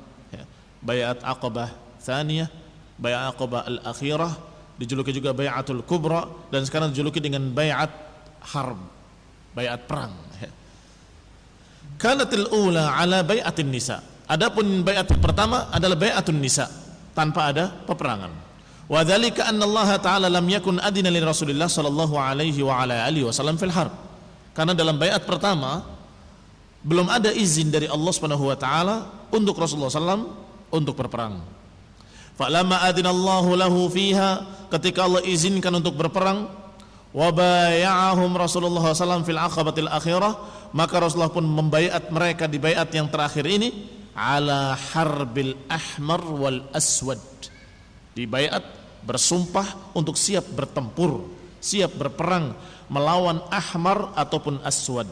Baiat Aqabah Tsaniyah, baiat Aqabah al-akhirah, dijuluki juga baiatul kubra, dan sekarang dijuluki dengan baiat harb, baiat perang. Kanatil ula ala baiatin nisa, adapun baiat pertama adalah baiatun nisa, tanpa ada peperangan. Wa dzalika anna Allah taala lam yakun adina li Rasulillah sallallahu alaihi wa ala alihi wasallam fil harb. Karena dalam baiat pertama belum ada izin dari Allah Subhanahu wa taala untuk Rasulullah sallam untuk berperang. Falamma adinallahu lahu fiha, ketika Allah izinkan untuk berperang, wa bay'ahum Rasulullah sallam fil aqabatil akhirah, maka Rasulullah pun membaiat mereka di baiat yang terakhir ini ala harbil ahmar wal aswad, di baiat bersumpah untuk siap bertempur siap berperang melawan ahmar ataupun aswad.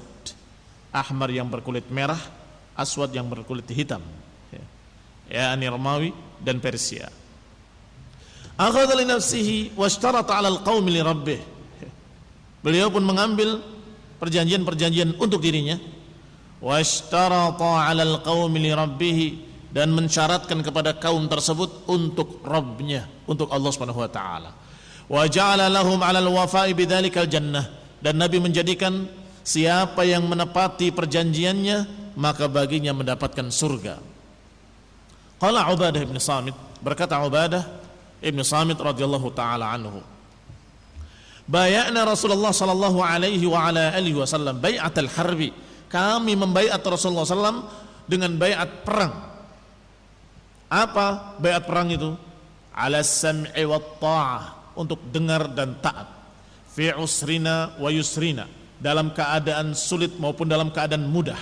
Ahmar yang berkulit merah, aswad yang berkulit hitam, yakni Romawi dan Persia. Akhadha li nafsihi washtarata 'ala al-qaumi li rabbih. Beliau pun mengambil perjanjian-perjanjian untuk dirinya. Washtarata 'ala al-qaumi li rabbih, dan mensyaratkan kepada kaum tersebut untuk Rabbnya, untuk Allah Subhanahu wa taala. Wa ja'ala lahum 'ala al-wafa'i bidzalikal jannah, dan Nabi menjadikan siapa yang menepati perjanjiannya maka baginya mendapatkan surga. Qala Ubadah bin Samit, berkata Ubadah Ibn Samit radhiyallahu taala anhu, bay'ana Rasulullah sallallahu alaihi wa ala alihi wasallam bai'atal harbi, kami membaiat Rasulullah sallam dengan baiat perang. Apa baiat perang itu? Ala sam'i wat ta'ah, untuk dengar dan taat. Fi usrina wa yusrina, dalam keadaan sulit maupun dalam keadaan mudah.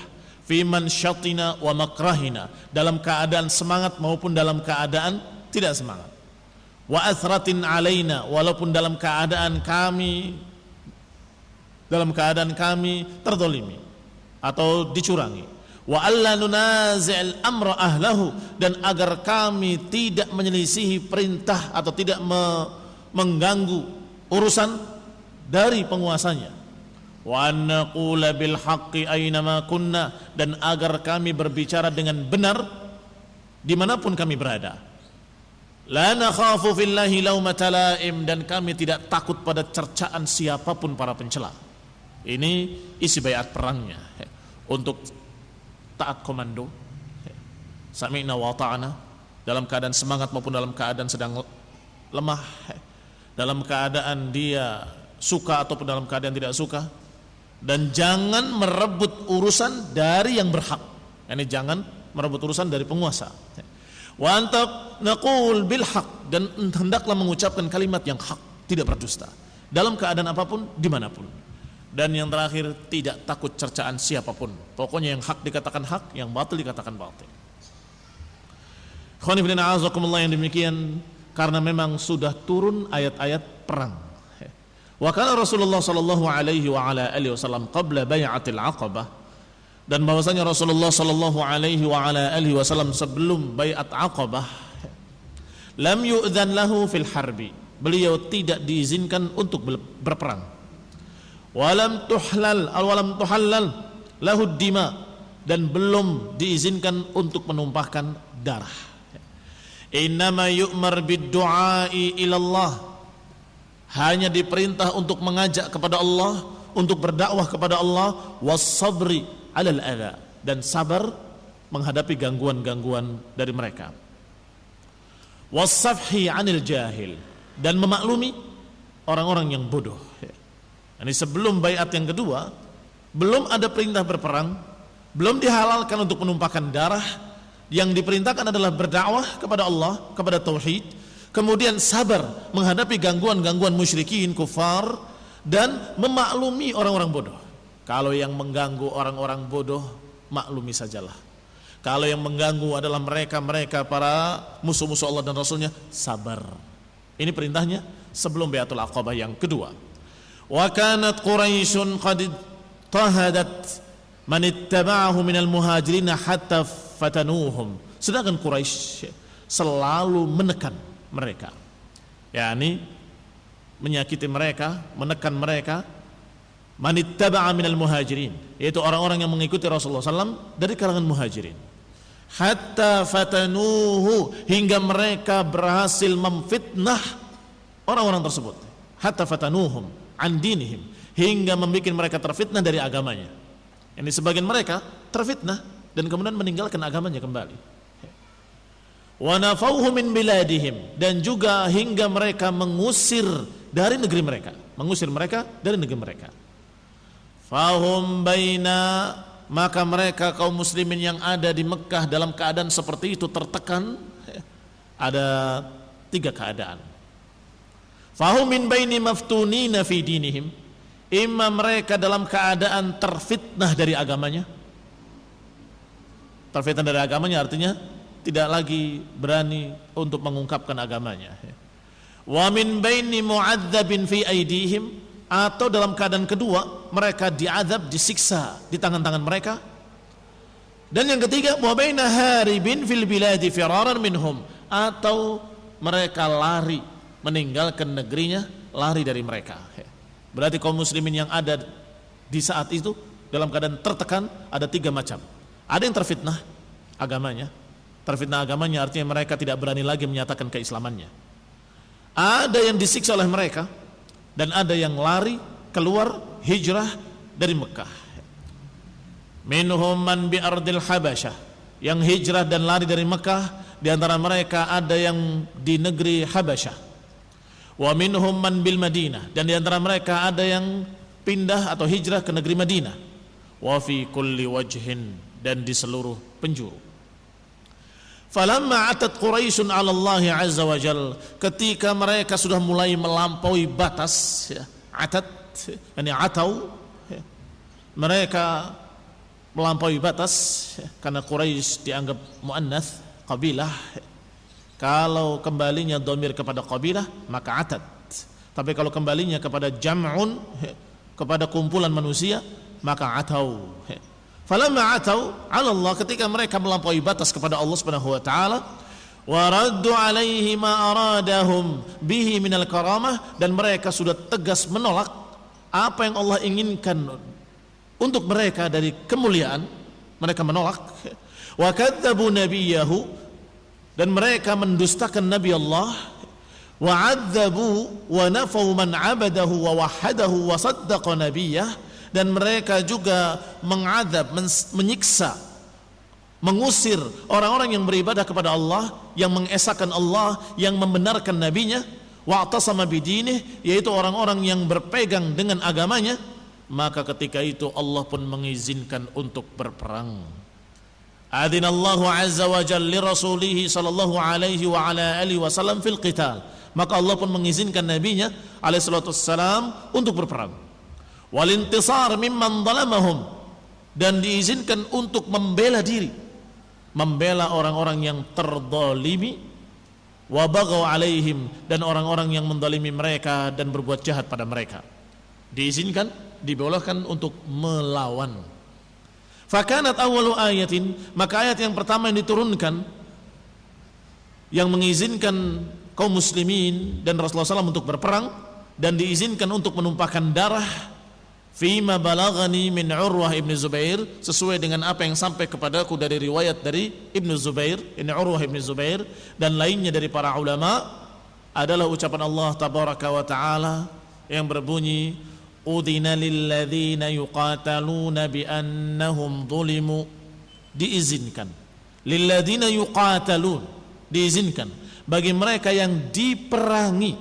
Fi mansyatina wa makrahina, dalam keadaan semangat maupun dalam keadaan tidak semangat. Wa athratin alaina, walaupun dalam keadaan kami terdolimi atau dicurangi. Wa alla nunazi'al amra ahlahu, dan agar kami tidak menyelisihi perintah atau tidak mengganggu urusan dari penguasanya. Wa naqula bil haqqi aynama kunna, dan agar kami berbicara dengan benar dimanapun kami berada. La nakhafu fillahi laumata laim, dan kami tidak takut pada cercaan siapapun para pencela. Ini isi baiat perangnya, untuk taat komando, sami'na wa ta'ana, dalam keadaan semangat maupun dalam keadaan sedang lemah, dalam keadaan dia suka ataupun dalam keadaan tidak suka. Dan jangan merebut urusan dari yang berhak, yani jangan merebut urusan dari penguasa. Wa anta naqul bil haq, dan hendaklah mengucapkan kalimat yang hak, tidak berdusta dalam keadaan apapun dimanapun. Dan yang terakhir, tidak takut cercaan siapapun. Pokoknya yang hak dikatakan hak, yang batil dikatakan batil. Ikhwani fillah a'azakumullah, yang demikian karena memang sudah turun ayat-ayat perang. Wa kana Rasulullah sallallahu alaihi wa ala alihi wasallam qabla bai'atil aqabah, dan bahwasanya Rasulullah sallallahu alaihi wa ala alihi wasallam sebelum bai'at Aqabah lam yu'dzan lahu fil harbi, beliau tidak diizinkan untuk berperang. Walam tuhallal lahu dima, dan belum diizinkan untuk menumpahkan darah. Innama yu'mar bid-du'ai ila Allah, hanya diperintah untuk mengajak kepada Allah, untuk berdakwah kepada Allah, was-sabri 'alal adza, dan sabar menghadapi gangguan-gangguan dari mereka. Was-safhi 'anil jahil, dan memaklumi orang-orang yang bodoh. Ini sebelum baiat yang kedua, belum ada perintah berperang, belum dihalalkan untuk menumpahkan darah. Yang diperintahkan adalah berdakwah kepada Allah, kepada tauhid, kemudian sabar menghadapi gangguan-gangguan musyrikin kufar, dan memaklumi orang-orang bodoh. Kalau yang mengganggu orang-orang bodoh, maklumi sajalah. Kalau yang mengganggu adalah mereka para musuh-musuh Allah dan Rasulnya, sabar. Ini perintahnya sebelum Baiatul Aqabah yang kedua. Wa kanat Quraisyun qad tahadat man ittaba'ahu minal muhajirin hatta fatanuhum. Sedangkan Quraisy selalu menekan mereka, yakni menyakiti mereka, menekan mereka. Man ittaba'a minal muhajirin, yaitu orang-orang yang mengikuti Rasulullah SAW dari kalangan muhajirin. Hatta fatanuhu, hingga mereka berhasil memfitnah orang-orang tersebut. Hatta fatanuhum an dinihim, hingga membuat mereka terfitnah dari agamanya. Ini sebagian mereka terfitnah dan kemudian meninggalkan agamanya kembali. Wa nafauhu min biladihim, dan juga hingga mereka mengusir dari negeri mereka, mengusir mereka dari negeri mereka. Fahum baina, maka mereka kaum muslimin yang ada di Mekah dalam keadaan seperti itu tertekan. Ada tiga keadaan. Fahum min baini maftunina fi dinihim, imma mereka dalam keadaan terfitnah dari agamanya. Terfitnah dari agamanya artinya tidak lagi berani untuk mengungkapkan agamanya. wa min baini mu'adzabin fi aidihim, atau dalam keadaan kedua mereka diazab, disiksa di tangan-tangan mereka. Dan yang ketiga, wa baina haribin fil biladi firaran minhum, atau mereka lari meninggalkan negerinya, lari dari mereka. Berarti kaum muslimin yang ada di saat itu dalam keadaan tertekan ada 3 macam. Ada yang terfitnah agamanya. Terfitnah agamanya artinya mereka tidak berani lagi menyatakan keislamannya. Ada yang disiksa oleh mereka, dan ada yang lari keluar hijrah dari Mekah. Minhum man bi ardil Habasyah, yang hijrah dan lari dari Mekah. Di antara mereka ada yang di negeri Habasyah. Wa minhum man bil Madinah, dan di antara mereka ada yang pindah atau hijrah ke negeri Madinah. Wa fi kulli wajhin, dan di seluruh penjuru. Falamma atat Quraisyun 'ala Allah 'azza wa jalla, ketika mereka sudah mulai melampaui batas, ya, atat yani atau, ya, mereka melampaui batas, ya, karena Quraisy dianggap muannats qabilah. Kalau kembalinya dhamir kepada qabilah maka atat, tapi kalau kembalinya kepada jam'un, ya, kepada kumpulan manusia maka atau, ya. Falamma atau 'ala Allah, ketika mereka melampaui batas kepada Allah Subhanahu wa taala, wa raddu 'alaihi ma aradahum bihi minal karamah, dan mereka sudah tegas menolak apa yang Allah inginkan untuk mereka dari kemuliaan, mereka menolak. Wa kadzdzabu nabiyahu, dan mereka mendustakan nabi Allah. Wa 'adzabu wa nafau man 'abadahu wa wahhadahu wa saddaqa nabiyah, dan mereka juga mengadab, menyiksa, mengusir orang-orang yang beribadah kepada Allah, yang mengesahkan Allah, yang membenarkan nabinya. Wa'tasama bidinih, yaitu orang-orang yang berpegang dengan agamanya. Maka ketika itu Allah pun mengizinkan untuk berperang. Adinallahu azza wa jalla li rasulihi sallallahu alaihi wa ala alihi wasallam fil qital, maka Allah pun mengizinkan nabinya alaihi salatu wassalam untuk berperang. Walintisar mimman zalamahum, dan diizinkan untuk membela diri, membela orang-orang yang terdolimi. Wa baghaw alaihim, dan orang-orang yang mendolimi mereka dan berbuat jahat pada mereka, diizinkan, dibolehkan untuk melawan. Fakanat awwalu ayatin, maka ayat yang pertama yang diturunkan yang mengizinkan kaum muslimin dan Rasulullah SAW untuk berperang dan diizinkan untuk menumpahkan darah, fima balagani min Urwah ibn Zubair, sesuai dengan apa yang sampai kepadaku dari riwayat dari Ibnu Zubair, ini Urwah ibn Zubair dan lainnya dari para ulama, adalah ucapan Allah tabaraka wa taala yang berbunyi, udina lilladzina yuqataluna bi annahum zulimu, diizinkan, lilladzina yuqatalun, diizinkan bagi mereka yang diperangi,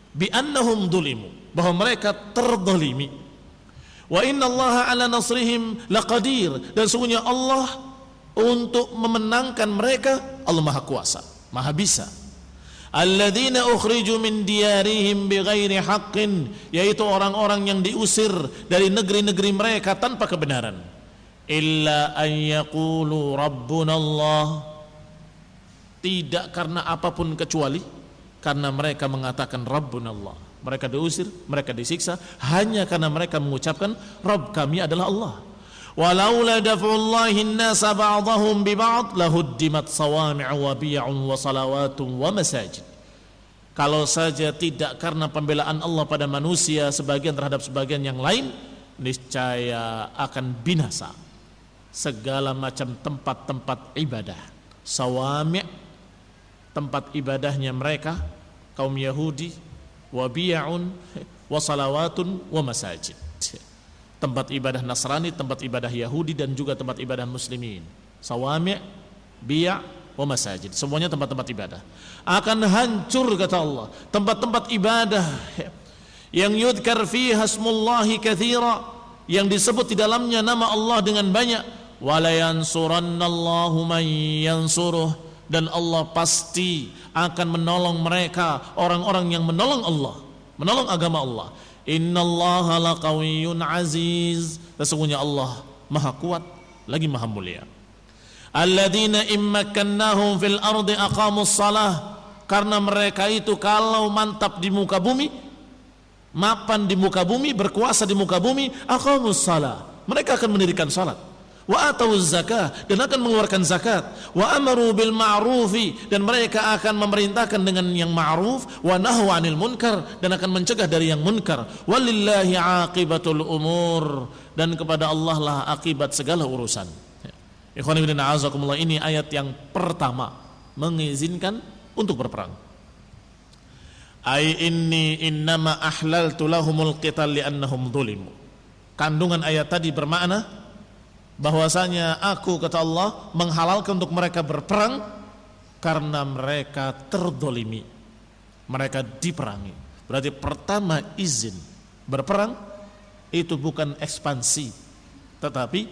bi annahum zulimu, bahwa mereka terdolimi. Wa inna allaha ala nasrihim laqadir, dan sungguhnya Allah untuk memenangkan mereka, Allah maha kuasa, maha bisa. Alladzina ukhriju min diyarihim bighairi haqqin, yaitu orang-orang yang diusir dari negeri-negeri mereka tanpa kebenaran. Illa an yaqulu rabbuna Allah, tidak karena apapun kecuali karena mereka mengatakan rabbuna Allah. Mereka diusir, mereka disiksa hanya karena mereka mengucapkan Rabb kami adalah Allah. Walaula daf'ullahi an-nasa ba'dahum bi ba'd lahuddimat sawami'u wa biya'un wa salawatun wa masajid. Kalau saja tidak karena pembelaan Allah pada manusia sebagian terhadap sebagian yang lain, niscaya akan binasa segala macam tempat-tempat ibadah. Sawami', tempat ibadahnya mereka kaum Yahudi, wa biya'un wa salawatun wa masajid, tempat ibadah Nasrani, tempat ibadah Yahudi, dan juga tempat ibadah muslimin. Sawami', biya' wa masajid, semuanya tempat-tempat ibadah akan hancur, kata Allah. Tempat-tempat ibadah yang yudhkar fiha ismullahi katsira, yang disebut di dalamnya nama Allah dengan banyak. Wala yansurannallahu man yansuruh, dan Allah pasti akan menolong mereka, orang-orang yang menolong Allah, menolong agama Allah. Innallaha laqawiyyun aziz, sesungguhnya Allah maha kuat lagi maha mulia. Alladzina immakkannahum fil ardi aqamus salah, karena mereka itu kalau mantap di muka bumi, mapan di muka bumi, berkuasa di muka bumi, aqamus shalah, mereka akan mendirikan salat, wa atawuz zakah, dan akan mengeluarkan zakat, wa amaru bil ma'rufi, dan mereka akan memerintahkan dengan yang ma'ruf, wa nahu 'anil munkar, dan akan mencegah dari yang munkar. Walillahi 'aqibatul umur, dan kepada Allah lah akibat segala urusan. Ikhwan fillah a'azakumullah, ini ayat yang pertama mengizinkan untuk berperang. Ai inni innama ahlaltu lahumul qital li'annahum dhulimu. Kandungan ayat tadi bermakna bahwasanya aku, kata Allah, menghalalkan untuk mereka berperang karena mereka terdolimi, mereka diperangi. Berarti pertama izin berperang itu bukan ekspansi, tetapi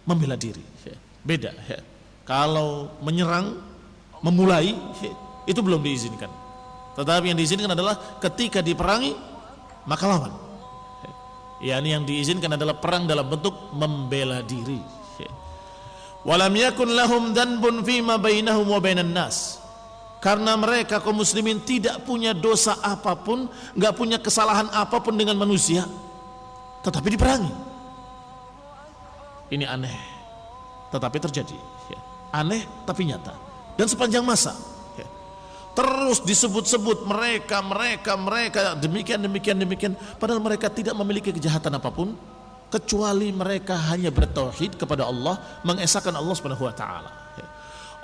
membela diri. Beda. Kalau menyerang, memulai, itu belum diizinkan. Tetapi yang diizinkan adalah ketika diperangi maka lawan. Yani yang diizinkan adalah perang dalam bentuk membela diri. Walam yakun lahum dhanbun fima bainahum wa bainan nas. Karena mereka kaum muslimin tidak punya dosa apapun, enggak punya kesalahan apapun dengan manusia, tetapi diperangi. Ini aneh, tetapi terjadi. Aneh tapi nyata. Dan sepanjang masa terus disebut-sebut mereka demikian, padahal mereka tidak memiliki kejahatan apapun kecuali mereka hanya bertauhid kepada Allah, mengesahkan Allah Subhanahu wa taala.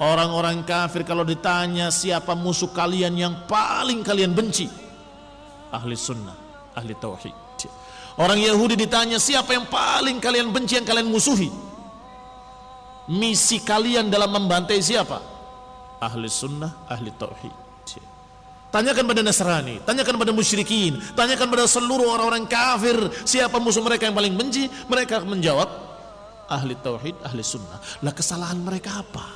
Orang-orang kafir kalau ditanya siapa musuh kalian yang paling kalian benci, ahli sunnah, ahli tauhid. Orang Yahudi ditanya siapa yang paling kalian benci, yang kalian musuhi, misi kalian dalam membantai siapa? Ahli sunnah, ahli tauhid. Tanyakan pada Nasrani, tanyakan pada musyrikin, tanyakan pada seluruh orang-orang kafir siapa musuh mereka yang paling benci, mereka akan menjawab ahli tauhid, ahli sunnah. Lah kesalahan mereka apa?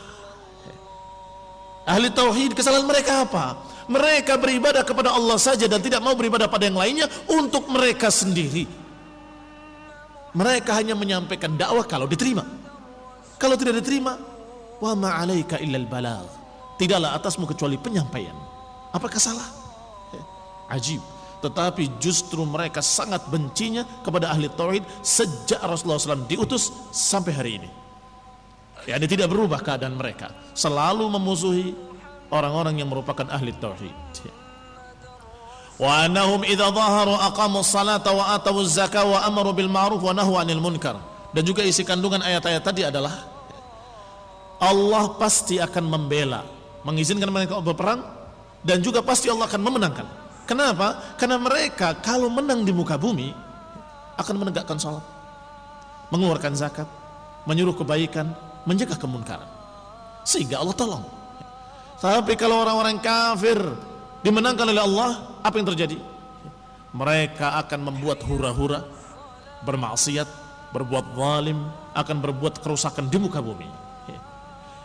Ahli tauhid, kesalahan mereka apa? Mereka beribadah kepada Allah saja dan tidak mau beribadah pada yang lainnya untuk mereka sendiri. Mereka hanya menyampaikan dakwah kalau diterima. Kalau tidak diterima, wa ma 'alaika illal balagh. Tidaklah atasmu kecuali penyampaian. Apakah salah? Ajib. Tetapi justru mereka sangat bencinya kepada ahli tauhid sejak Rasulullah SAW diutus sampai hari ini. Ya, dia tidak berubah keadaan mereka, selalu memusuhi orang-orang yang merupakan ahli tauhid. Wa annahum idza dhaharu aqamus salata wa atawuz zakata wa amaru bil ma'ruf wa nahu 'anil munkar. Dan juga isi kandungan ayat-ayat tadi adalah Allah pasti akan membela, mengizinkan mereka berperang, dan juga pasti Allah akan memenangkan. Kenapa? Karena mereka kalau menang di muka bumi akan menegakkan salat, mengeluarkan zakat, menyuruh kebaikan, mencegah kemunkaran, sehingga Allah tolong. Tapi kalau orang-orang kafir dimenangkan oleh Allah, apa yang terjadi? Mereka akan membuat hura-hura, bermaksiat, berbuat zalim, akan berbuat kerusakan di muka bumi.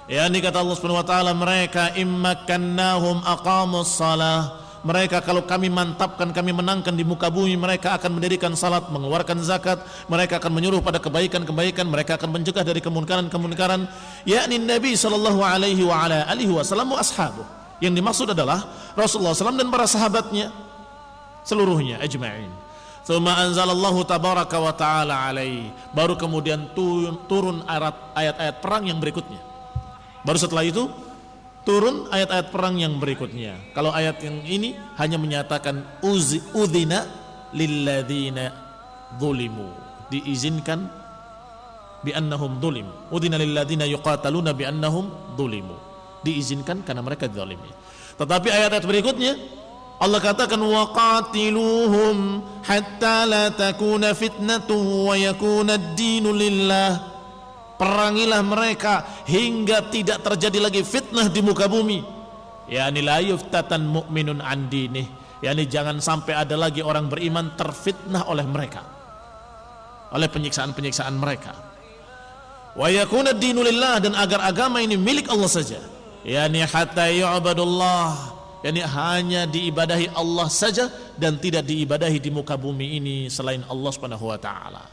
Ya, ini kata Allah Subhanahu wa taala, mereka immakannahum aqamus shalah. Mereka kalau kami mantapkan, kami menangkan di muka bumi, mereka akan mendirikan salat, mengeluarkan zakat, mereka akan menyuruh pada kebaikan-kebaikan, mereka akan mencegah dari kemungkaran-kemungkaran. Yakni Nabi sallallahu alaihi wa ala alihi wasallam wa ashabuh. Yang dimaksud adalah Rasulullah SAW dan para sahabatnya seluruhnya ajma'in. Tsumma anzalallahu tabaraka wa taala alaihi. Baru kemudian turun ayat-ayat perang yang berikutnya. Baru setelah itu turun ayat-ayat perang yang berikutnya. Kalau ayat yang ini hanya menyatakan udzina lilladzina dzulimu, diizinkan bi annahum dzulim. Udzina lilladzina yuqataluna bi annahum dzulimu, diizinkan karena mereka zalimi. Tetapi ayat-ayat berikutnya Allah katakan waqatiluhum hatta la takuna fitnatun wa yakuna ad-dinu lillah. Perangilah mereka hingga tidak terjadi lagi fitnah di muka bumi. Yani la yuftatan mu'minun an dinih. Yani jangan sampai ada lagi orang beriman terfitnah oleh mereka, oleh penyiksaan-penyiksaan mereka. Wa yakuna ad-dinu lillah, dan agar agama ini milik Allah saja. Yani hatta yu'badullah, yani hanya diibadahi Allah saja dan tidak diibadahi di muka bumi ini selain Allah Subhanahu wa taala.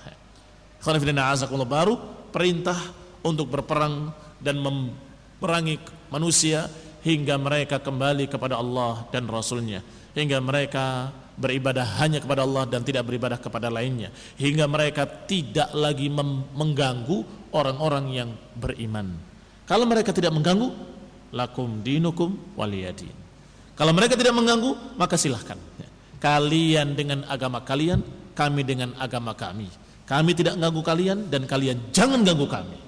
Baru perintah untuk berperang dan memerangi manusia hingga mereka kembali kepada Allah dan Rasulnya, hingga mereka beribadah hanya kepada Allah dan tidak beribadah kepada lainnya, hingga mereka tidak lagi mengganggu orang-orang yang beriman. Kalau mereka tidak mengganggu, lakum dinukum waliyadin. Kalau mereka tidak mengganggu, maka silahkan. Kalian dengan agama kalian, kami dengan agama kami. Kami tidak mengganggu kalian dan kalian jangan ganggu kami.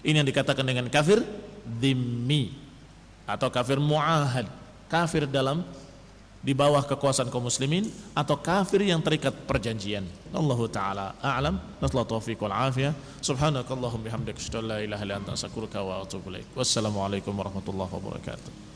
Ini yang dikatakan dengan kafir dhimmi atau kafir muahad, kafir di bawah kekuasaan kaum muslimin, atau kafir yang terikat perjanjian. Allahu taala a'lam. Nasallahu taufiq wal afiyah. Subhanakallahumma bihamdika asyhadu an la ilaha illa anta astaghfiruka wa atubu ilaik. Wassalamu alaikum warahmatullahi wabarakatuh.